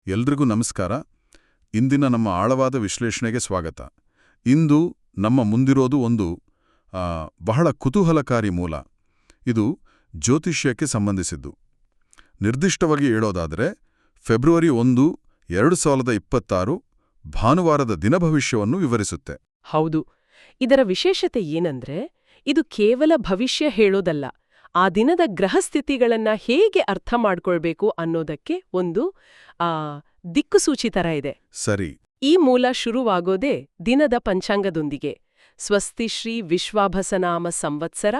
ಎಲ್ರಿಗೂ ನಮಸ್ಕಾರ. ಇಂದಿನ ನಮ್ಮ ಆಳವಾದ ವಿಶ್ಲೇಷಣೆಗೆ ಸ್ವಾಗತ. ಇಂದು ನಮ್ಮ ಮುಂದಿರೋದು ಒಂದು ಬಹಳ ಕುತೂಹಲಕಾರಿ ಮೂಲ. ಇದು ಜ್ಯೋತಿಷ್ಯಕ್ಕೆ ಸಂಬಂಧಿಸಿದ್ದು. ನಿರ್ದಿಷ್ಟವಾಗಿ ಹೇಳೋದಾದರೆ ಫೆಬ್ರವರಿ 1, 2026 ಭಾನುವಾರದ ದಿನಭವಿಷ್ಯವನ್ನು ವಿವರಿಸುತ್ತೆ. ಹೌದು. ಇದರ ವಿಶೇಷತೆ ಏನಂದ್ರೆ ಇದು ಕೇವಲ ಭವಿಷ್ಯ ಹೇಳೋದಲ್ಲ, ಆ ದಿನದ ಗ್ರಹಸ್ಥಿತಿಗಳನ್ನ ಹೇಗೆ ಅರ್ಥ ಮಾಡ್ಕೊಳ್ಬೇಕು ಅನ್ನೋದಕ್ಕೆ ಒಂದು ದಿಕ್ಕುಸೂಚಿ ತರ ಇದೆ. ಸರಿ. ಈ ಮೂಲ ಶುರುವಾಗೋದೇ ದಿನದ ಪಂಚಾಂಗದೊಂದಿಗೆ. ಸ್ವಸ್ತಿ ಶ್ರೀ ವಿಶ್ವಾಭಸನಾಮ ಸಂವತ್ಸರ,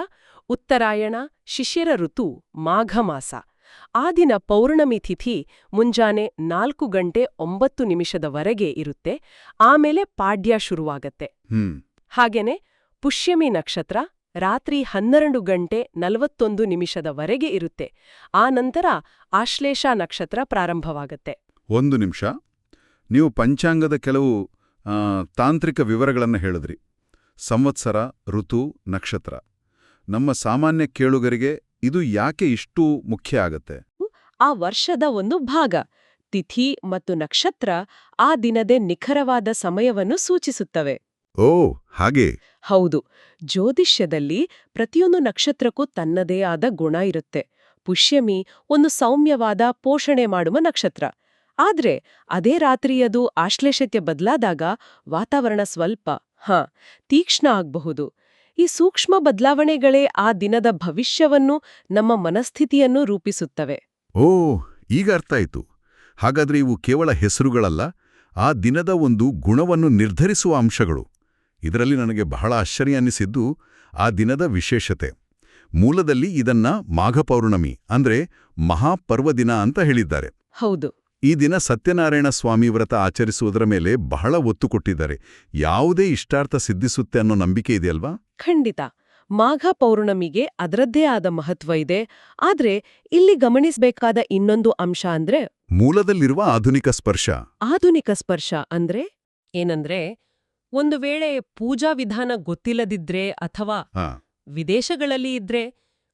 ಉತ್ತರಾಯಣ, ಶಿಶಿರ ಋತು, ಮಾಘ ಮಾಸ. ಆ ದಿನ ಪೌರ್ಣಮಿ ತಿಥಿ ಮುಂಜಾನೆ 4:09 ಇರುತ್ತೆ. ಆಮೇಲೆ ಪಾಡ್ಯ ಶುರುವಾಗತ್ತೆ. ಹಾಗೇನೆ ಪುಷ್ಯಮಿ ನಕ್ಷತ್ರ ರಾತ್ರಿ 12:41 ಇರುತ್ತೆ. ಆ ನಂತರ ಆಶ್ಲೇಷ ನಕ್ಷತ್ರ ಪ್ರಾರಂಭವಾಗತ್ತೆ. ಒಂದು ನಿಮಿಷ, ನೀವು ಪಂಚಾಂಗದ ಕೆಲವು ತಾಂತ್ರಿಕ ವಿವರಗಳನ್ನು ಹೇಳಿದ್ರಿ. ಸಂವತ್ಸರ, ಋತು, ನಕ್ಷತ್ರ. ನಮ್ಮ ಸಾಮಾನ್ಯ ಕೇಳುಗರಿಗೆ ಇದು ಯಾಕೆ ಇಷ್ಟು ಮುಖ್ಯ ಆಗತ್ತೆ? ಆ ವರ್ಷದ ಒಂದು ಭಾಗ. ತಿಥಿ ಮತ್ತು ನಕ್ಷತ್ರ ಆ ದಿನದೇ ನಿಖರವಾದ ಸಮಯವನ್ನು ಸೂಚಿಸುತ್ತವೆ. ಓ, ಹಾಗೆ. ಹೌದು. ಜ್ಯೋತಿಷ್ಯದಲ್ಲಿ ಪ್ರತಿಯೊಂದು ನಕ್ಷತ್ರಕ್ಕೂ ತನ್ನದೇ ಆದ ಗುಣ ಇರುತ್ತೆ. ಪುಷ್ಯಮಿ ಒಂದು ಸೌಮ್ಯವಾದ ಪೋಷಣೆ ಮಾಡುವ ನಕ್ಷತ್ರ. ಆದ್ರೆ ಅದೇ ರಾತ್ರಿಯದು ಆಶ್ಲೇಷಕ್ಕೆ ಬದಲಾದಾಗ ವಾತಾವರಣ ಸ್ವಲ್ಪ ತೀಕ್ಷ್ಣ ಆಗಬಹುದು. ಈ ಸೂಕ್ಷ್ಮ ಬದಲಾವಣೆಗಳೇ ಆ ದಿನದ ಭವಿಷ್ಯವನ್ನು, ನಮ್ಮ ಮನಸ್ಥಿತಿಯನ್ನು ರೂಪಿಸುತ್ತವೆ. ಓ, ಈಗ ಅರ್ಥ ಆಯ್ತು. ಹಾಗಾದ್ರೆ ಇವು ಕೇವಲ ಹೆಸರುಗಳಲ್ಲ, ಆ ದಿನದ ಒಂದು ಗುಣವನ್ನು ನಿರ್ಧರಿಸುವ ಅಂಶಗಳು. ಇದರಲ್ಲಿ ನನಗೆ ಬಹಳ ಆಶ್ಚರ್ಯ ಅನ್ನಿಸಿದ್ದು ಆ ದಿನದ ವಿಶೇಷತೆ. ಮೂಲದಲ್ಲಿ ಇದನ್ನ ಮಾಘ ಪೌರ್ಣಮಿ ಅಂದ್ರೆ ಮಹಾಪರ್ವದಿನ ಅಂತ ಹೇಳಿದ್ದಾರೆ. ಹೌದು. ಈ ದಿನ ಸತ್ಯನಾರಾಯಣ ಸ್ವಾಮಿ ವ್ರತ ಆಚರಿಸುವುದರ ಮೇಲೆ ಬಹಳ ಒತ್ತು ಕೊಟ್ಟಿದ್ದಾರೆ. ಯಾವುದೇ ಇಷ್ಟಾರ್ಥ ಸಿದ್ಧಿಸುತ್ತೆ ಅನ್ನೋ ನಂಬಿಕೆ ಇದೆಯಲ್ವಾ? ಖಂಡಿತ. ಮಾಘ ಪೌರ್ಣಮಿಗೆ ಅದರದ್ದೇ ಆದ ಮಹತ್ವ ಇದೆ. ಆದ್ರೆ ಇಲ್ಲಿ ಗಮನಿಸಬೇಕಾದ ಇನ್ನೊಂದು ಅಂಶ ಅಂದ್ರೆ ಮೂಲದಲ್ಲಿರುವ ಆಧುನಿಕ ಸ್ಪರ್ಶ. ಆಧುನಿಕ ಸ್ಪರ್ಶ ಅಂದ್ರೆ ಏನಂದ್ರೆ, ಒಂದು ವೇಳೆ ಪೂಜಾ ವಿಧಾನ ಗೊತ್ತಿಲ್ಲದಿದ್ರೆ ಅಥವಾ ವಿದೇಶಗಳಲ್ಲಿ ಇದ್ರೆ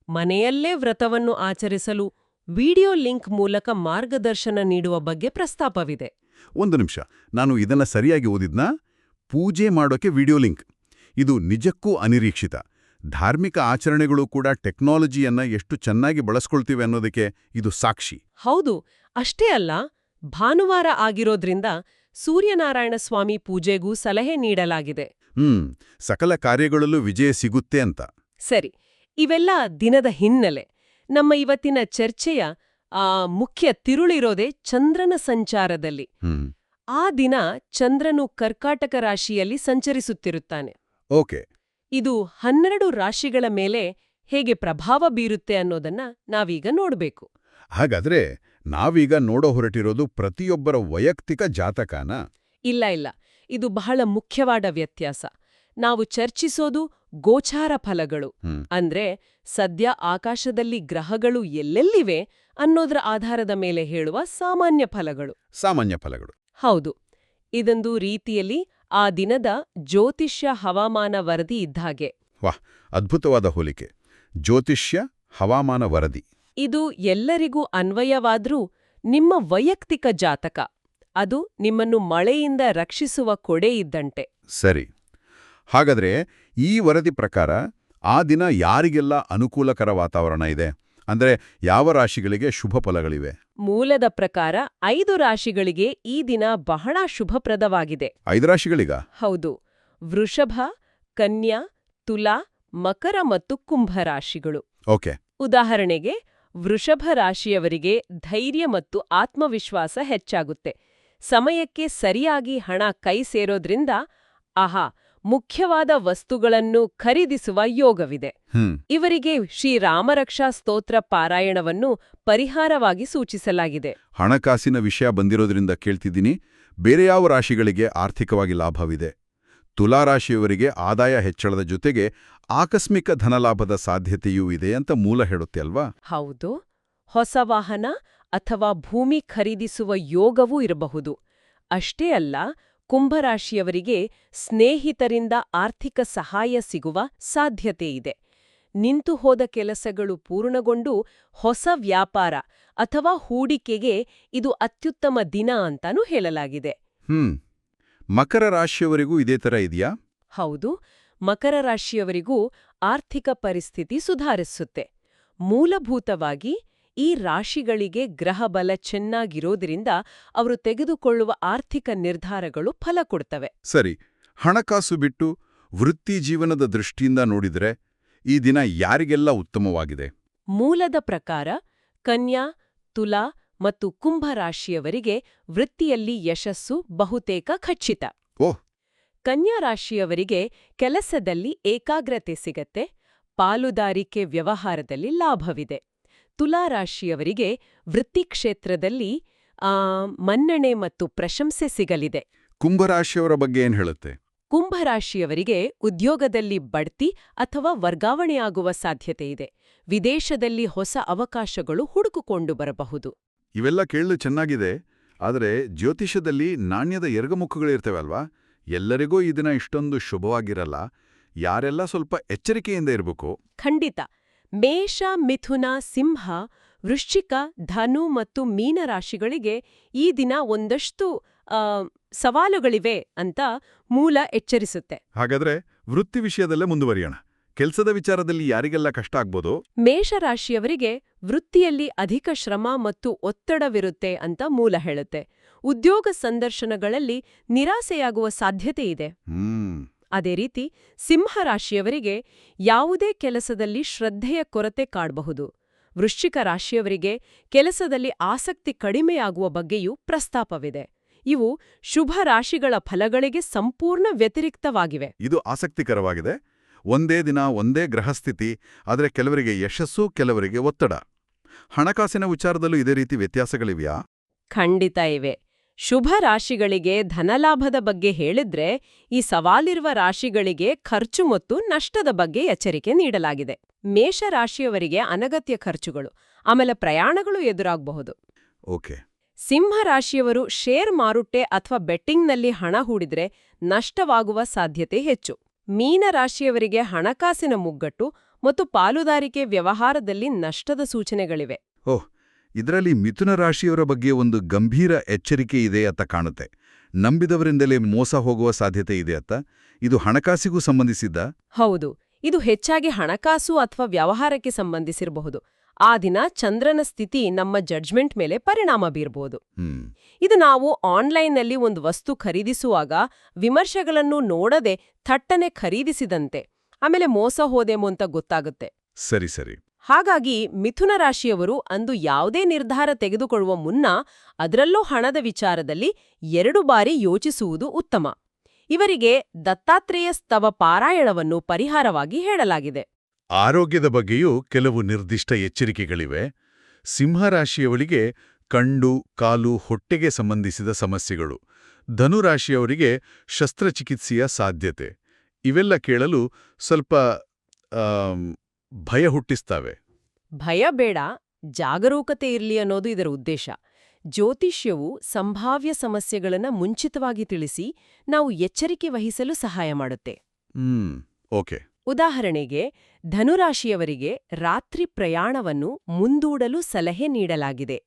ಮನೆಯಲ್ಲೇ ವ್ರತವನ್ನು ಆಚರಿಸಲು ವಿಡಿಯೋ ಲಿಂಕ್ ಮೂಲಕ ಮಾರ್ಗದರ್ಶನ ನೀಡುವ ಬಗ್ಗೆ ಪ್ರಸ್ತಾಪವಿದೆ. ಒಂದು ನಿಮಿಷ, ನಾನು ಇದನ್ನ ಸರಿಯಾಗಿ ಓದಿದ್ನಾ? ಪೂಜೆ ಮಾಡೋಕೆ ವಿಡಿಯೋ ಲಿಂಕ್. ಇದು ನಿಜಕ್ಕೂ ಅನಿರೀಕ್ಷಿತ. ಧಾರ್ಮಿಕ ಆಚರಣೆಗಳು ಕೂಡ ಟೆಕ್ನಾಲಜಿಯನ್ನ ಎಷ್ಟು ಚೆನ್ನಾಗಿ ಬಳಸ್ಕೊಳ್ತೀವಿ ಅನ್ನೋದಕ್ಕೆ ಇದು ಸಾಕ್ಷಿ. ಹೌದು. ಅಷ್ಟೇ ಅಲ್ಲ, ಭಾನುವಾರ ಆಗಿರೋದ್ರಿಂದ ಸೂರ್ಯನಾರಾಯಣ ಸ್ವಾಮಿ ಪೂಜೆಗೂ ಸಲಹೆ ನೀಡಲಾಗಿದೆ. ಸಕಲ ಕಾರ್ಯಗಳಲ್ಲೂ ವಿಜಯ ಸಿಗುತ್ತೆ ಅಂತ. ಸರಿ. ಇವೆಲ್ಲ ದಿನದ ಹಿನ್ನೆಲೆ. ನಮ್ಮ ಇವತ್ತಿನ ಚರ್ಚೆಯ ಮುಖ್ಯ ತಿರುಳಿರೋದೇ ಚಂದ್ರನ ಸಂಚಾರದಲ್ಲಿ. ಆ ದಿನ ಚಂದ್ರನು ಕರ್ಕಾಟಕ ರಾಶಿಯಲ್ಲಿ ಸಂಚರಿಸುತ್ತಿರುತ್ತಾನೆ. ಓಕೆ. ಇದು 12 ರಾಶಿಗಳ ಮೇಲೆ ಹೇಗೆ ಪ್ರಭಾವ ಬೀರುತ್ತೆ ಅನ್ನೋದನ್ನ ನಾವೀಗ ನೋಡ್ಬೇಕು. ಹಾಗಾದ್ರೆ ನಾವೀಗ ನೋಡೋ ಹೊರಟಿರೋದು ಪ್ರತಿಯೊಬ್ಬರ ವೈಯಕ್ತಿಕ ಜಾತಕನ? ಇಲ್ಲ. ಇದು ಬಹಳ ಮುಖ್ಯವಾದ ವ್ಯತ್ಯಾಸ. ನಾವು ಚರ್ಚಿಸೋದು ಗೋಚಾರ ಫಲಗಳು. ಅಂದ್ರೆ ಸದ್ಯ ಆಕಾಶದಲ್ಲಿ ಗ್ರಹಗಳು ಎಲ್ಲೆಲ್ಲಿವೆ ಅನ್ನೋದ್ರ ಆಧಾರದ ಮೇಲೆ ಹೇಳುವ ಸಾಮಾನ್ಯ ಫಲಗಳು. ಹೌದು. ಇದೊಂದು ರೀತಿಯಲ್ಲಿ ಆ ದಿನದ ಜ್ಯೋತಿಷ್ಯ ಹವಾಮಾನ ವರದಿ ಇದ್ದಾಗೆ. ವಾಹ್, ಅದ್ಭುತವಾದ ಹೋಲಿಕೆ. ಜ್ಯೋತಿಷ್ಯ ಹವಾಮಾನ ವರದಿ. ಇದು ಎಲ್ಲರಿಗೂ ಅನ್ವಯವಾದ್ರೂ ನಿಮ್ಮ ವೈಯಕ್ತಿಕ ಜಾತಕ, ಅದು ನಿಮ್ಮನ್ನು ಮಳೆಯಿಂದ ರಕ್ಷಿಸುವ ಕೊಡೆ ಇದ್ದಂತೆ. ಸರಿ. ಹಾಗಾದ್ರೆ ಈ ವರದಿ ಪ್ರಕಾರ ಆ ದಿನ ಯಾರಿಗೆಲ್ಲ ಅನುಕೂಲಕರ ವಾತಾವರಣ ಇದೆ? ಅಂದ್ರೆ ಯಾವ ರಾಶಿಗಳಿಗೆ ಶುಭ ಫಲಗಳಿವೆ? ಮೂಲದ ಪ್ರಕಾರ 5 ರಾಶಿಗಳಿಗೆ ಈ ದಿನ ಬಹಳ ಶುಭಪ್ರದವಾಗಿದೆ. 5 ರಾಶಿಗಳಿಗ? ಹೌದು. ವೃಷಭ, ಕನ್ಯಾ, ತುಲಾ, ಮಕರ ಮತ್ತು ಕುಂಭ ರಾಶಿಗಳು. ಓಕೆ. ಉದಾಹರಣೆಗೆ ವೃಷಭ ರಾಶಿಯವರಿಗೆ ಧೈರ್ಯ ಮತ್ತು ಆತ್ಮವಿಶ್ವಾಸ ಹೆಚ್ಚಾಗುತ್ತೆ. ಸಮಯಕ್ಕೆ ಸರಿಯಾಗಿ ಹಣ ಕೈ ಸೇರೋದ್ರಿಂದ ಮುಖ್ಯವಾದ ವಸ್ತುಗಳನ್ನು ಖರೀದಿಸುವ ಯೋಗವಿದೆ. ಇವರಿಗೆ ಶ್ರೀರಾಮರಕ್ಷಾ ಸ್ತೋತ್ರ ಪಾರಾಯಣವನ್ನು ಪರಿಹಾರವಾಗಿ ಸೂಚಿಸಲಾಗಿದೆ. ಹಣಕಾಸಿನ ವಿಷಯ ಬಂದಿರೋದ್ರಿಂದ ಕೇಳ್ತಿದ್ದೀನಿ, ಬೇರೆ ಯಾವ ರಾಶಿಗಳಿಗೆ ಆರ್ಥಿಕವಾಗಿ ಲಾಭವಿದೆ? ತುಲಾರಾಶಿಯವರಿಗೆ ಆದಾಯ ಹೆಚ್ಚಳದ ಜೊತೆಗೆ ಆಕಸ್ಮಿಕ ಧನಲಾಭದ ಸಾಧ್ಯತೆಯೂ ಇದೆ ಅಂತ ಮೂಲ ಹೇಳುತ್ತೆ ಅಲ್ವಾ? ಹೌದು. ಹೊಸ ವಾಹನ ಅಥವಾ ಭೂಮಿ ಖರೀದಿಸುವ ಯೋಗವೂ ಇರಬಹುದು. ಅಷ್ಟೇ ಅಲ್ಲ, ಕುಂಭರಾಶಿಯವರಿಗೆ ಸ್ನೇಹಿತರಿಂದ ಆರ್ಥಿಕ ಸಹಾಯ ಸಿಗುವ ಸಾಧ್ಯತೆಯಿದೆ. ನಿಂತು ಹೋದ ಕೆಲಸಗಳು ಪೂರ್ಣಗೊಂಡು ಹೊಸ ವ್ಯಾಪಾರ ಅಥವಾ ಹೂಡಿಕೆಗೆ ಇದು ಅತ್ಯುತ್ತಮ ದಿನ ಅಂತಾನೂ ಹೇಳಲಾಗಿದೆ. ಮಕರ ರಾಶಿಯವರಿಗೂ ಇದೇ ಥರ ಇದೆಯಾ? ಹೌದು, ಮಕರ ರಾಶಿಯವರಿಗೂ ಆರ್ಥಿಕ ಪರಿಸ್ಥಿತಿ ಸುಧಾರಿಸುತ್ತೆ. ಮೂಲಭೂತವಾಗಿ ಈ ರಾಶಿಗಳಿಗೆ ಗ್ರಹಬಲ ಚೆನ್ನಾಗಿರೋದ್ರಿಂದ ಅವರು ತೆಗೆದುಕೊಳ್ಳುವ ಆರ್ಥಿಕ ನಿರ್ಧಾರಗಳು ಫಲ ಕೊಡ್ತವೆ. ಸರಿ, ಹಣಕಾಸು ಬಿಟ್ಟು ವೃತ್ತಿ ಜೀವನದ ದೃಷ್ಟಿಯಿಂದ ನೋಡಿದರೆ ಈ ದಿನ ಯಾರಿಗೆಲ್ಲ ಉತ್ತಮವಾಗಿದೆ? ಮೂಲದ ಪ್ರಕಾರ ಕನ್ಯಾ, ತುಲಾ ಮತ್ತು ಕುಂಭ ರಾಶಿಯವರಿಗೆ ವೃತ್ತಿಯಲ್ಲಿ ಯಶಸ್ಸು ಬಹುತೇಕ ಖಚಿತ. ಓಹ್, ಕನ್ಯಾ ರಾಶಿಯವರಿಗೆ ಕೆಲಸದಲ್ಲಿ ಏಕಾಗ್ರತೆ ಸಿಗತ್ತೆ, ಪಾಲುದಾರಿಕೆ ವ್ಯವಹಾರದಲ್ಲಿ ಲಾಭವಿದೆ. ತುಲಾ ರಾಶಿಯವರಿಗೆ ವೃತ್ತಿ ಕ್ಷೇತ್ರದಲ್ಲಿ ಮನ್ನಣೆ ಮತ್ತು ಪ್ರಶಂಸೆ ಸಿಗಲಿದೆ. ಕುಂಭರಾಶಿಯವರ ಬಗ್ಗೆ ಏನ್ ಹೇಳುತ್ತೆ? ಕುಂಭರಾಶಿಯವರಿಗೆ ಉದ್ಯೋಗದಲ್ಲಿ ಬಡ್ತಿ ಅಥವಾ ವರ್ಗಾವಣೆಯಾಗುವ ಸಾಧ್ಯತೆಯಿದೆ. ವಿದೇಶದಲ್ಲಿ ಹೊಸ ಅವಕಾಶಗಳು ಹುಡುಕಿಕೊಂಡು ಬರಬಹುದು. ಇವೆಲ್ಲ ಕೇಳಲು ಚೆನ್ನಾಗಿದೆ, ಆದರೆ ಜ್ಯೋತಿಷದಲ್ಲಿ ನಾಣ್ಯದ ಎರಗಮುಖಗಳಿರ್ತವೆ ಅಲ್ವಾ? ಎಲ್ಲರಿಗೂ ಈ ದಿನ ಇಷ್ಟೊಂದು ಶುಭವಾಗಿರಲ್ಲ. ಯಾರೆಲ್ಲ ಸ್ವಲ್ಪ ಎಚ್ಚರಿಕೆಯಿಂದ ಇರಬೇಕು? ಖಂಡಿತ. ಮೇಷ, ಮಿಥುನ, ಸಿಂಹ, ವೃಶ್ಚಿಕ, ಧನು ಮತ್ತು ಮೀನ ರಾಶಿಗಳಿಗೆ ಈ ದಿನ ಒಂದಷ್ಟು ಸವಾಲುಗಳಿವೆ ಅಂತ ಮೂಲ ಎಚ್ಚರಿಸುತ್ತೆ. ಹಾಗಾದ್ರೆ ವೃತ್ತಿ ವಿಷಯದಲ್ಲೇ ಮುಂದುವರಿಯೋಣ. ಕೆಲಸದ ವಿಚಾರದಲ್ಲಿ ಯಾರಿಗೆಲ್ಲ ಕಷ್ಟ ಆಗ್ಬೋದು? ಮೇಷರಾಶಿಯವರಿಗೆ ವೃತ್ತಿಯಲ್ಲಿ ಅಧಿಕ ಶ್ರಮ ಮತ್ತು ಒತ್ತಡವಿರುತ್ತೆ ಅಂತ ಮೂಲ ಹೇಳುತ್ತೆ. ಉದ್ಯೋಗ ಸಂದರ್ಶನಗಳಲ್ಲಿ ನಿರಾಸೆಯಾಗುವ ಸಾಧ್ಯತೆ ಇದೆ. ಅದೇ ರೀತಿ ಸಿಂಹರಾಶಿಯವರಿಗೆ ಯಾವುದೇ ಕೆಲಸದಲ್ಲಿ ಶ್ರದ್ಧೆಯ ಕೊರತೆ ಕಾಡಬಹುದು. ವೃಶ್ಚಿಕ ರಾಶಿಯವರಿಗೆ ಕೆಲಸದಲ್ಲಿ ಆಸಕ್ತಿ ಕಡಿಮೆಯಾಗುವ ಬಗ್ಗೆಯೂ ಪ್ರಸ್ತಾಪವಿದೆ. ಇವು ಶುಭ ರಾಶಿಗಳ ಫಲಗಳಿಗೆ ಸಂಪೂರ್ಣ ವ್ಯತಿರಿಕ್ತವಾಗಿವೆ. ಇದು ಆಸಕ್ತಿಕರವಾಗಿದೆ. ಒಂದೇ ದಿನ ಒಂದೇ ಗ್ರಹಸ್ಥಿತಿ, ಆದರೆ ಕೆಲವರಿಗೆ ಯಶಸ್ಸು, ಕೆಲವರಿಗೆ ಒತ್ತಡ. ಹಣಕಾಸಿನ ವಿಚಾರದಲ್ಲೂ ಇದೇ ರೀತಿ ವ್ಯತ್ಯಾಸಗಳಿವೆಯಾ? ಖಂಡಿತ ಇವೆ. ಶುಭ ರಾಶಿಗಳಿಗೆ ಧನಲಾಭದ ಬಗ್ಗೆ ಹೇಳಿದ್ರೆ, ಈ ಸವಾಲಿರುವ ರಾಶಿಗಳಿಗೆ ಖರ್ಚು ಮತ್ತು ನಷ್ಟದ ಬಗ್ಗೆ ಎಚ್ಚರಿಕೆ ನೀಡಲಾಗಿದೆ. ಮೇಷ ರಾಶಿಯವರಿಗೆ ಅನಗತ್ಯ ಖರ್ಚುಗಳು, ಆಮೇಲೆ ಪ್ರಯಾಣಗಳು ಎದುರಾಗಬಹುದು. ಓಕೆ. ಸಿಂಹ ರಾಶಿಯವರು ಷೇರ್ ಮಾರುಟ್ಟೆ ಅಥವಾ ಬೆಟ್ಟಿಂಗ್ನಲ್ಲಿ ಹಣ ಹೂಡಿದ್ರೆ ನಷ್ಟವಾಗುವ ಸಾಧ್ಯತೆ ಹೆಚ್ಚು. ಮೀನ ರಾಶಿಯವರಿಗೆ ಹಣಕಾಸಿನ ಮುಗ್ಗಟ್ಟು ಮತ್ತು ಪಾಲುದಾರಿಕೆ ವ್ಯವಹಾರದಲ್ಲಿ ನಷ್ಟದ ಸೂಚನೆಗಳಿವೆ. ಓಹ್, ಇದರಲ್ಲಿ ಮಿಥುನ ರಾಶಿಯವರ ಬಗ್ಗೆ ಒಂದು ಗಂಭೀರ ಎಚ್ಚರಿಕೆ ಇದೆ ಅಂತ ಕಾಣುತ್ತೆ. ನಂಬಿದವರಿಂದಲೇ ಮೋಸ ಹೋಗುವ ಸಾಧ್ಯತೆ ಇದೆ ಅಂತ. ಇದು ಹಣಕಾಸಿಗೂ ಸಂಬಂಧಿಸಿದ್ದ? ಹೌದು, ಇದು ಹೆಚ್ಚಾಗಿ ಹಣಕಾಸು ಅಥವಾ ವ್ಯವಹಾರಕ್ಕೆ ಸಂಬಂಧಿಸಿರಬಹುದು. ಆ ದಿನ ಚಂದ್ರನ ಸ್ಥಿತಿ ನಮ್ಮ ಜಡ್ಜ್ಮೆಂಟ್ ಮೇಲೆ ಪರಿಣಾಮ ಬೀರಬಹುದು. ಇದು ನಾವು ಆನ್ಲೈನ್ನಲ್ಲಿ ಒಂದು ವಸ್ತು ಖರೀದಿಸುವಾಗ ವಿಮರ್ಶೆಗಳನ್ನು ನೋಡದೆ ಥಟ್ಟನೆ ಖರೀದಿಸಿದಂತೆ, ಆಮೇಲೆ ಮೋಸ ಹೋದೆಮೋ ಅಂತ ಗೊತ್ತಾಗುತ್ತೆ. ಸರಿ ಸರಿ. ಹಾಗಾಗಿ ಮಿಥುನ ರಾಶಿಯವರು ಅಂದು ಯಾವುದೇ ನಿರ್ಧಾರ ತೆಗೆದುಕೊಳ್ಳುವ ಮುನ್ನ ಅದರಲ್ಲೂ ಹಣದ ವಿಚಾರದಲ್ಲಿ 2 ಬಾರಿ ಯೋಚಿಸುವುದು ಉತ್ತಮ. ಇವರಿಗೆ ದತ್ತಾತ್ರೇಯ ಸ್ತವ ಪಾರಾಯಣವನ್ನು ಪರಿಹಾರವಾಗಿ ಹೇಳಲಾಗಿದೆ. ಆರೋಗ್ಯದ ಬಗ್ಗೆಯೂ ಕೆಲವು ನಿರ್ದಿಷ್ಟ ಎಚ್ಚರಿಕೆಗಳಿವೆ. ಸಿಂಹರಾಶಿಯವರಿಗೆ ಕಣ್ಣು, ಕಾಲು, ಹೊಟ್ಟೆಗೆ ಸಂಬಂಧಿಸಿದ ಸಮಸ್ಯೆಗಳು. ಧನುರಾಶಿಯವರಿಗೆ ಶಸ್ತ್ರಚಿಕಿತ್ಸೆಯ ಸಾಧ್ಯತೆ. ಇವೆಲ್ಲ ಕೇಳಲು ಸ್ವಲ್ಪ ಭಯ ಹುಟ್ಟಿಸ್ತವೆ. ಭಯ ಬೇಡ, ಜಾಗರೂಕತೆ ಇರಲಿ ಅನ್ನೋದು ಇದರ ಉದ್ದೇಶ. ಜ್ಯೋತಿಷ್ಯವು ಸಂಭಾವ್ಯ ಸಮಸ್ಯೆಗಳನ್ನು ಮುಂಚಿತವಾಗಿ ತಿಳಿಸಿ ನಾವು ಎಚ್ಚರಿಕೆ ವಹಿಸಲು ಸಹಾಯ ಮಾಡುತ್ತೆ. ಓಕೆ. ಉದಾಹರಣೆಗೆ, ಧನುರಾಶಿಯವರಿಗೆ ರಾತ್ರಿ ಪ್ರಯಾಣವನ್ನು ಮುಂದೂಡಲು ಸಲಹೆ ನೀಡಲಾಗಿದೆ.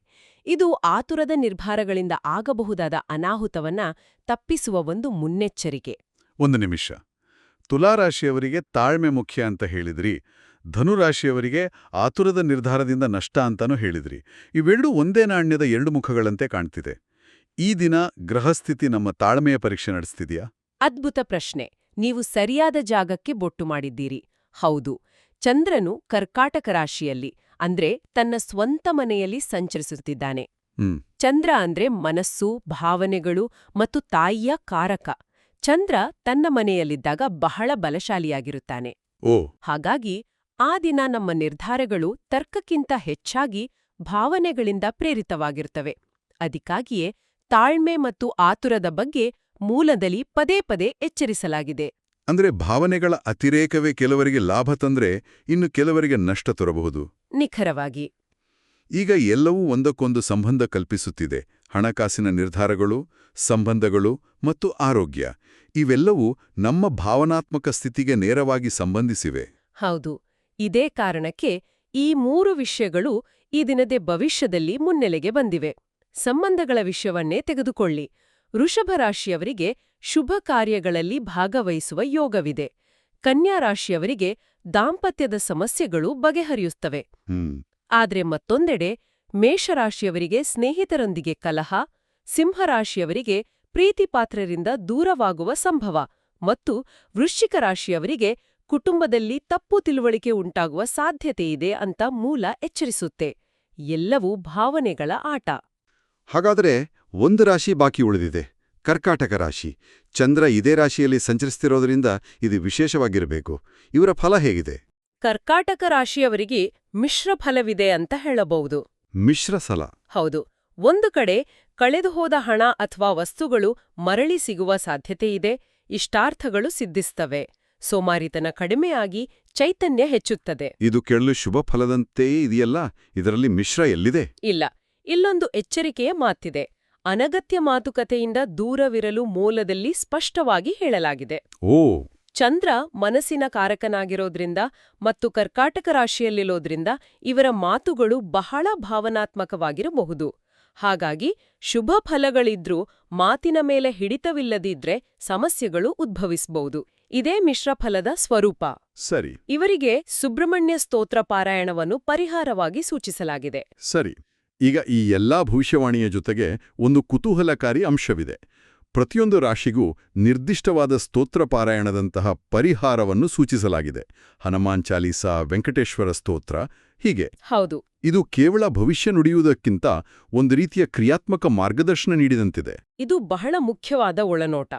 ಇದು ಆತುರದ ನಿರ್ಧಾರಗಳಿಂದ ಆಗಬಹುದಾದ ಅನಾಹುತವನ್ನ ತಪ್ಪಿಸುವ ಒಂದು ಮುನ್ನೆಚ್ಚರಿಕೆ. ಒಂದು ನಿಮಿಷ. ತುಲಾರಾಶಿಯವರಿಗೆ ತಾಳ್ಮೆ ಮುಖ್ಯ ಅಂತ ಹೇಳಿದ್ರಿ. ಧನುರಾಶಿಯವರಿಗೆ ಆತುರದ ನಿರ್ಧಾರದಿಂದ ನಷ್ಟ ಅಂತಾನೂ ಹೇಳಿದ್ರಿ. ಇವೆರಡೂ ಒಂದೇ ನಾಣ್ಯದ 2 ಮುಖಗಳಂತೆ ಕಾಣ್ತಿದೆ. ಈ ದಿನ ಗ್ರಹಸ್ಥಿತಿ ನಮ್ಮ ತಾಳ್ಮೆಯ ಪರೀಕ್ಷೆ ನಡೆಸ್ತಿದೆಯಾ? ಅದ್ಭುತ ಪ್ರಶ್ನೆ. ನೀವು ಸರಿಯಾದ ಜಾಗಕ್ಕೆ ಬೊಟ್ಟು ಮಾಡಿದ್ದೀರಿ. ಹೌದು, ಚಂದ್ರನು ಕರ್ಕಾಟಕ ರಾಶಿಯಲ್ಲಿ, ಅಂದ್ರೆ ತನ್ನ ಸ್ವಂತ ಮನೆಯಲ್ಲಿ ಸಂಚರಿಸುತ್ತಿದ್ದಾನೆ. ಚಂದ್ರ ಅಂದ್ರೆ ಮನಸ್ಸು, ಭಾವನೆಗಳು ಮತ್ತು ತಾಯಿಯ ಕಾರಕ. ಚಂದ್ರ ತನ್ನ ಮನೆಯಲ್ಲಿದ್ದಾಗ ಬಹಳ ಬಲಶಾಲಿಯಾಗಿರುತ್ತಾನೆ. ಹಾಗಾಗಿ ಆ ದಿನ ನಮ್ಮ ನಿರ್ಧಾರಗಳು ತರ್ಕಕ್ಕಿಂತ ಹೆಚ್ಚಾಗಿ ಭಾವನೆಗಳಿಂದ ಪ್ರೇರಿತವಾಗಿರುತ್ತವೆ. ಅದಕ್ಕಾಗಿಯೇ ತಾಳ್ಮೆ ಮತ್ತು ಆತುರದ ಬಗ್ಗೆ ಮೂಲದಲ್ಲಿ ಪದೇ ಪದೇ ಎಚ್ಚರಿಸಲಾಗಿದೆ. ಅಂದ್ರೆ ಭಾವನೆಗಳ ಅತಿರೇಕವೇ ಕೆಲವರಿಗೆ ಲಾಭ ತಂದ್ರೆ ಇನ್ನು ಕೆಲವರಿಗೆ ನಷ್ಟ ತರಬಹುದು. ನಿಖರವಾಗಿ. ಈಗ ಎಲ್ಲವೂ ಒಂದಕ್ಕೊಂದು ಸಂಬಂಧ ಕಲ್ಪಿಸುತ್ತಿದೆ. ಹಣಕಾಸಿನ ನಿರ್ಧಾರಗಳು, ಸಂಬಂಧಗಳು ಮತ್ತು ಆರೋಗ್ಯ, ಇವೆಲ್ಲವೂ ನಮ್ಮ ಭಾವನಾತ್ಮಕ ಸ್ಥಿತಿಗೆ ನೇರವಾಗಿ ಸಂಬಂಧಿಸಿವೆ. ಹೌದು. ಇದೇ ಕಾರಣಕ್ಕೆ ಈ 3 ವಿಷಯಗಳು ಈ ದಿನದ ಭವಿಷ್ಯದಲ್ಲಿ ಮುನ್ನೆಲೆಗೆ ಬಂದಿವೆ. ಸಂಬಂಧಗಳ ವಿಷಯವನ್ನೇ ತೆಗೆದುಕೊಳ್ಳಿ. ವೃಷಭ ರಾಶಿಯವರಿಗೆ ಶುಭ ಕಾರ್ಯಗಳಲ್ಲಿ ಭಾಗವಹಿಸುವ ಯೋಗವಿದೆ. ಕನ್ಯಾ ರಾಶಿಯವರಿಗೆ ದಾಂಪತ್ಯದ ಸಮಸ್ಯೆಗಳು ಬಗೆಹರಿಯುತ್ತವೆ. ಆದ್ರೆ ಮತ್ತೊಂದೆಡೆ ಮೇಷರಾಶಿಯವರಿಗೆ ಸ್ನೇಹಿತರೊಂದಿಗೆ ಕಲಹ, ಸಿಂಹರಾಶಿಯವರಿಗೆ ಪ್ರೀತಿಪಾತ್ರರಿಂದ ದೂರವಾಗುವ ಸಂಭವ ಮತ್ತು ವೃಶ್ಚಿಕ ರಾಶಿಯವರಿಗೆ ಕುಟುಂಬದಲ್ಲಿ ತಪ್ಪು ತಿಳುವಳಿಕೆ ಉಂಟಾಗುವ ಸಾಧ್ಯತೆಯಿದೆ ಅಂತ ಮೂಲ ಎಚ್ಚರಿಸುತ್ತೆ. ಎಲ್ಲವೂ ಭಾವನೆಗಳ ಆಟ. ಹಾಗಾದರೆ ಒಂದು ರಾಶಿ ಬಾಕಿ ಉಳಿದಿದೆ, ಕರ್ಕಾಟಕ ರಾಶಿ. ಚಂದ್ರ ಇದೇ ರಾಶಿಯಲ್ಲಿ ಸಂಚರಿಸ್ತಿರೋದ್ರಿಂದ ಇದು ವಿಶೇಷವಾಗಿರಬೇಕು. ಇವರ ಫಲ ಹೇಗಿದೆ? ಕರ್ಕಾಟಕ ರಾಶಿಯವರಿಗೆ ಮಿಶ್ರ ಫಲವಿದೆ ಅಂತ ಹೇಳಬಹುದು. ಮಿಶ್ರ ಫಲ? ಹೌದು. ಒಂದು ಕಡೆ ಕಳೆದುಹೋದ ಹಣ ಅಥವಾ ವಸ್ತುಗಳು ಮರಳಿ ಸಿಗುವ ಸಾಧ್ಯತೆಯಿದೆ, ಇಷ್ಟಾರ್ಥಗಳು ಸಿದ್ಧಿಸ್ತವೆ. ಸೋಮಾರಿತನ ಕಡಿಮೆಯಾಗಿ ಚೈತನ್ಯ ಹೆಚ್ಚುತ್ತದೆ. ಇದು ಕೇಳಲು ಶುಭ ಫಲದಂತೆಯೇ ಇದೆಯಲ್ಲ, ಇದರಲ್ಲಿ ಮಿಶ್ರ ಎಲ್ಲಿದೆ? ಇಲ್ಲ. ಇಲ್ಲೊಂದು ಎಚ್ಚರಿಕೆಯ ಮಾತಿದೆ. ಅನಗತ್ಯ ಮಾತುಕತೆಯಿಂದ ದೂರವಿರಲು ಮೂಲದಲ್ಲಿ ಸ್ಪಷ್ಟವಾಗಿ ಹೇಳಲಾಗಿದೆ. ಓ. ಚಂದ್ರ ಮನಸ್ಸಿನ ಕಾರಕನಾಗಿರೋದ್ರಿಂದ ಮತ್ತು ಕರ್ಕಾಟಕ ರಾಶಿಯಲ್ಲಿರೋದ್ರಿಂದ ಇವರ ಮಾತುಗಳು ಬಹಳ ಭಾವನಾತ್ಮಕವಾಗಿರಬಹುದು. ಹಾಗಾಗಿ ಶುಭ ಫಲಗಳಿದ್ರೂ ಮಾತಿನ ಮೇಲೆ ಹಿಡಿತವಿಲ್ಲದಿದ್ರೆ ಸಮಸ್ಯೆಗಳು ಉದ್ಭವಿಸಬಹುದು. ಇದೇ ಮಿಶ್ರಫಲದ ಸ್ವರೂಪ. ಸರಿ. ಇವರಿಗೆ ಸುಬ್ರಹ್ಮಣ್ಯ ಸ್ತೋತ್ರ ಪಾರಾಯಣವನ್ನು ಪರಿಹಾರವಾಗಿ ಸೂಚಿಸಲಾಗಿದೆ. ಸರಿ. ಈಗ ಈ ಎಲ್ಲಾ ಭವಿಷ್ಯವಾಣಿಯ ಜೊತೆಗೆ ಒಂದು ಕುತೂಹಲಕಾರಿ ಅಂಶವಿದೆ. ಪ್ರತಿಯೊಂದು ರಾಶಿಗೂ ನಿರ್ದಿಷ್ಟವಾದ ಸ್ತೋತ್ರ ಪಾರಾಯಣದಂತಹ ಪರಿಹಾರವನ್ನು ಸೂಚಿಸಲಾಗಿದೆ. ಹನುಮಾನ್ ಚಾಲೀಸಾ, ವೆಂಕಟೇಶ್ವರ ಸ್ತೋತ್ರ, ಹೀಗೆ. ಹೌದು. ಇದು ಕೇವಲ ಭವಿಷ್ಯ ನುಡಿಯುವುದಕ್ಕಿಂತ ಒಂದು ರೀತಿಯ ಕ್ರಿಯಾತ್ಮಕ ಮಾರ್ಗದರ್ಶನ ನೀಡಿದಂತಿದೆ. ಇದು ಬಹಳ ಮುಖ್ಯವಾದ ಒಳನೋಟ.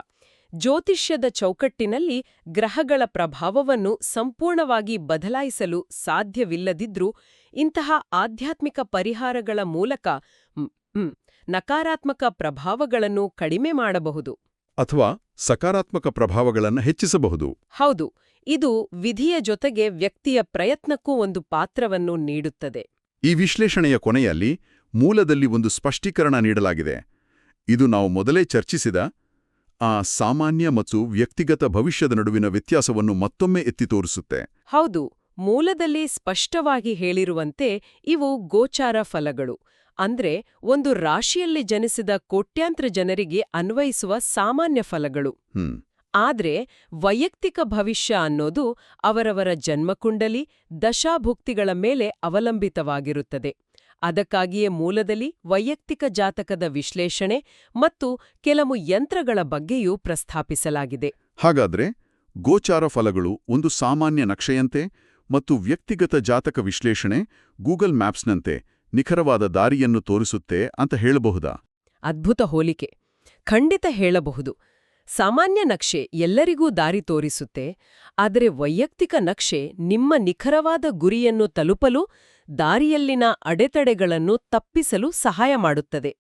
ಜ್ಯೋತಿಷ್ಯದ ಚೌಕಟ್ಟಿನಲ್ಲಿ ಗ್ರಹಗಳ ಪ್ರಭಾವವನ್ನು ಸಂಪೂರ್ಣವಾಗಿ ಬದಲಾಯಿಸಲು ಸಾಧ್ಯವಿಲ್ಲದಿದ್ರೂ ಇಂತಹ ಆಧ್ಯಾತ್ಮಿಕ ಪರಿಹಾರಗಳ ಮೂಲಕ ನಕಾರಾತ್ಮಕ ಪ್ರಭಾವಗಳನ್ನು ಕಡಿಮೆ ಮಾಡಬಹುದು. ಅಥವಾ ಸಕಾರಾತ್ಮಕ ಪ್ರಭಾವಗಳನ್ನು ಹೆಚ್ಚಿಸಬಹುದು. ಹೌದು. ಇದು ವಿಧಿಯ ಜೊತೆಗೆ ವ್ಯಕ್ತಿಯ ಪ್ರಯತ್ನಕ್ಕೂ ಒಂದು ಪಾತ್ರವನ್ನು ನೀಡುತ್ತದೆ. ಈ ವಿಶ್ಲೇಷಣೆಯ ಕೊನೆಯಲ್ಲಿ ಮೂಲದಲ್ಲಿ ಒಂದು ಸ್ಪಷ್ಟೀಕರಣ ನೀಡಲಾಗಿದೆ. ಇದು ನಾವು ಮೊದಲೇ ಚರ್ಚಿಸಿದ ಆ ಸಾಮಾನ್ಯ ಮತ್ತು ವ್ಯಕ್ತಿಗತ ಭವಿಷ್ಯದ ನಡುವಿನ ವ್ಯತ್ಯಾಸವನ್ನು ಮತ್ತೊಮ್ಮೆ ಎತ್ತಿ ತೋರಿಸುತ್ತೆ. ಹೌದು. ಮೂಲದಲ್ಲಿ ಸ್ಪಷ್ಟವಾಗಿ ಹೇಳಿರುವಂತೆ ಇವು ಗೋಚಾರ ಫಲಗಳು. ಅಂದ್ರೆ ಒಂದು ರಾಶಿಯಲ್ಲಿ ಜನಿಸಿದ ಕೋಟ್ಯಾಂತರ ಜನರಿಗೆ ಅನ್ವಯಿಸುವ ಸಾಮಾನ್ಯ ಫಲಗಳು. ಆದ್ರೆ ವೈಯಕ್ತಿಕ ಭವಿಷ್ಯ ಅನ್ನೋದು ಅವರವರ ಜನ್ಮಕುಂಡಲಿ, ದಶಾಭುಕ್ತಿಗಳ ಮೇಲೆ ಅವಲಂಬಿತವಾಗಿರುತ್ತದೆ. ಅದಕ್ಕಾಗಿಯೇ ಮೂಲದಲ್ಲಿ ವೈಯಕ್ತಿಕ ಜಾತಕದ ವಿಶ್ಲೇಷಣೆ ಮತ್ತು ಕೆಲವು ಯಂತ್ರಗಳ ಬಗ್ಗೆಯೂ ಪ್ರಸ್ತಾಪಿಸಲಾಗಿದೆ. ಹಾಗಾದ್ರೆ ಗೋಚಾರ ಫಲಗಳು ಒಂದು ಸಾಮಾನ್ಯ ನಕ್ಷೆಯಂತೆ ಮತ್ತು ವ್ಯಕ್ತಿಗತ ಜಾತಕ ವಿಶ್ಲೇಷಣೆ ಗೂಗಲ್ ಮ್ಯಾಪ್ಸ್ನಂತೆ ನಿಖರವಾದ ದಾರಿಯನ್ನು ತೋರಿಸುತ್ತೆ ಅಂತ ಹೇಳಬಹುದಾ? ಅದ್ಭುತ ಹೋಲಿಕೆ. ಖಂಡಿತ ಹೇಳಬಹುದು. ಸಾಮಾನ್ಯ ನಕ್ಷೆ ಎಲ್ಲರಿಗೂ ದಾರಿ ತೋರಿಸುತ್ತೆ, ಆದರೆ ವೈಯಕ್ತಿಕ ನಕ್ಷೆ ನಿಮ್ಮ ನಿಖರವಾದ ಗುರಿಯನ್ನು ತಲುಪಲು, ದಾರಿಯಲ್ಲಿನ ಅಡೆತಡೆಗಳನ್ನು ತಪ್ಪಿಸಲು ಸಹಾಯ ಮಾಡುತ್ತದೆ.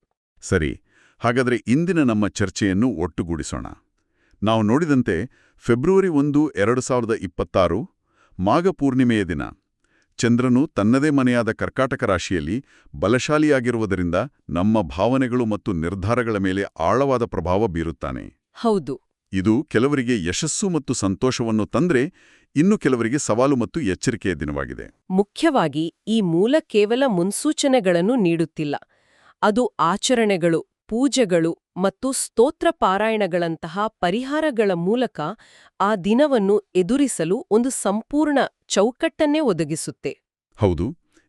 ಸರಿ. ಹಾಗಾದರೆ ಇಂದಿನ ನಮ್ಮ ಚರ್ಚೆಯನ್ನು ಒಟ್ಟುಗೂಡಿಸೋಣ. ನಾವು ನೋಡಿದಂತೆ ಫೆಬ್ರವರಿ 1, 2026 ಮಾಘ ಪೂರ್ಣಿಮೆಯ ದಿನ. ಚಂದ್ರನು ತನ್ನದೇ ಮನೆಯಾದ ಕರ್ಕಾಟಕ ರಾಶಿಯಲ್ಲಿ ಬಲಶಾಲಿಯಾಗಿರುವುದರಿಂದ ನಮ್ಮ ಭಾವನೆಗಳು ಮತ್ತು ನಿರ್ಧಾರಗಳ ಮೇಲೆ ಆಳವಾದ ಪ್ರಭಾವ ಬೀರುತ್ತಾನೆ. ಹೌದು. ಇದು ಕೆಲವರಿಗೆ ಯಶಸ್ಸು ಮತ್ತು ಸಂತೋಷವನ್ನು ತಂದ್ರೆ, ಇನ್ನು ಕೆಲವರಿಗೆ ಸವಾಲು ಮತ್ತು ಎಚ್ಚರಿಕೆಯ ದಿನವಾಗಿದೆ. ಮುಖ್ಯವಾಗಿ ಈ ಮೂಲ ಕೇವಲ ಮುನ್ಸೂಚನೆಗಳನ್ನು ನೀಡುತ್ತಿಲ್ಲ. ಅದು ಆಚರಣೆಗಳು, ಪೂಜೆಗಳು ಮತ್ತು ಸ್ತೋತ್ರ ಪಾರಾಯಣಗಳಂತಹ ಪರಿಹಾರಗಳ ಮೂಲಕ ಆ ದಿನವನ್ನು ಎದುರಿಸಲು ಒಂದು ಸಂಪೂರ್ಣ ಚೌಕಟ್ಟನ್ನೇ ಒದಗಿಸುತ್ತೆ. ಹೌದು.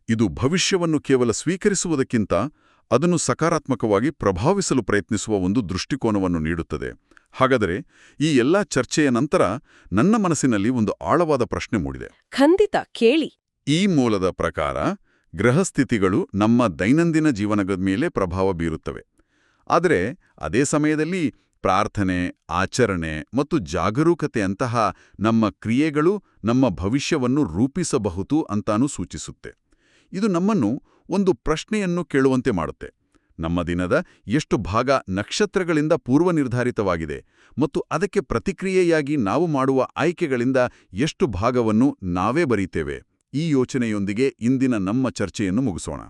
ಇದು ಭವಿಷ್ಯವನ್ನು ಕೇವಲ ಸ್ವೀಕರಿಸುವುದಕ್ಕಿಂತ ಅದನ್ನು ಸಕಾರಾತ್ಮಕವಾಗಿ ಪ್ರಭಾವಿಸಲು ಪ್ರಯತ್ನಿಸುವ ಒಂದು ದೃಷ್ಟಿಕೋನವನ್ನು ನೀಡುತ್ತದೆ. ಹಾಗಾದರೆ ಈ ಎಲ್ಲಾ ಚರ್ಚೆಯ ನಂತರ ನನ್ನ ಮನಸ್ಸಿನಲ್ಲಿ ಒಂದು ಆಳವಾದ ಪ್ರಶ್ನೆ ಮೂಡಿದೆ. ಖಂಡಿತ ಕೇಳಿ. ಈ ಮೂಲದ ಪ್ರಕಾರ ಗ್ರಹಸ್ಥಿತಿಗಳು ನಮ್ಮ ದೈನಂದಿನ ಜೀವನದ ಮೇಲೆ ಪ್ರಭಾವ ಬೀರುತ್ತವೆ. ಆದರೆ ಅದೇ ಸಮಯದಲ್ಲಿ ಪ್ರಾರ್ಥನೆ, ಆಚರಣೆ ಮತ್ತು ಜಾಗರೂಕತೆಯಂತಹ ನಮ್ಮ ಕ್ರಿಯೆಗಳು ನಮ್ಮ ಭವಿಷ್ಯವನ್ನು ರೂಪಿಸಬಹುದು ಅಂತಾನೂ ಸೂಚಿಸುತ್ತೆ. ಇದು ನಮ್ಮನ್ನು ಒಂದು ಪ್ರಶ್ನೆಯನ್ನು ಕೇಳುವಂತೆ ಮಾಡುತ್ತೆ. ನಮ್ಮ ದಿನದ ಎಷ್ಟು ಭಾಗ ನಕ್ಷತ್ರಗಳಿಂದ ಪೂರ್ವನಿರ್ಧಾರಿತವಾಗಿದೆ ಮತ್ತು ಅದಕ್ಕೆ ಪ್ರತಿಕ್ರಿಯೆಯಾಗಿ ನಾವು ಮಾಡುವ ಆಯ್ಕೆಗಳಿಂದ ಎಷ್ಟು ಭಾಗವನ್ನು ನಾವೇ ಬರೀತೇವೆ? ಈ ಯೋಚನೆಯೊಂದಿಗೆ ಇಂದಿನ ನಮ್ಮ ಚರ್ಚೆಯನ್ನು ಮುಗಿಸೋಣ.